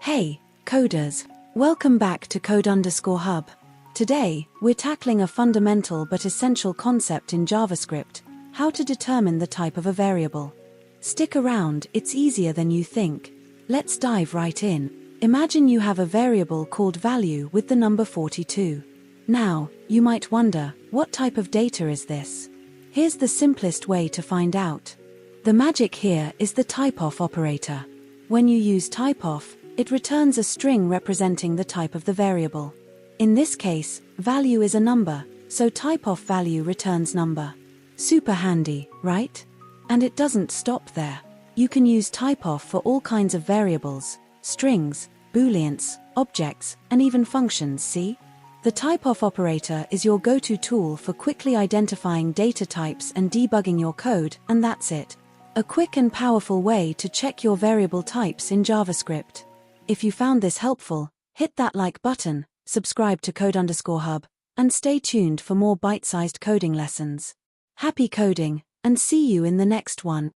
Hey, coders! Welcome back to Code_Hub. Today, we're tackling a fundamental but essential concept in JavaScript: how to determine the type of a variable. Stick around, it's easier than you think. Let's dive right in. Imagine you have a variable called value with the number 42. Now, you might wonder, what type of data is this? Here's the simplest way to find out. The magic here is the typeof operator. When you use typeof, it returns a string representing the type of the variable. In this case, value is a number, so typeof value returns number. Super handy, right? And it doesn't stop there. You can use typeof for all kinds of variables: strings, booleans, objects, and even functions, see? The typeof operator is your go-to tool for quickly identifying data types and debugging your code, and that's it. A quick and powerful way to check your variable types in JavaScript. If you found this helpful, hit that like button, subscribe to Code_Hub, and stay tuned for more bite-sized coding lessons. Happy coding, and see you in the next one.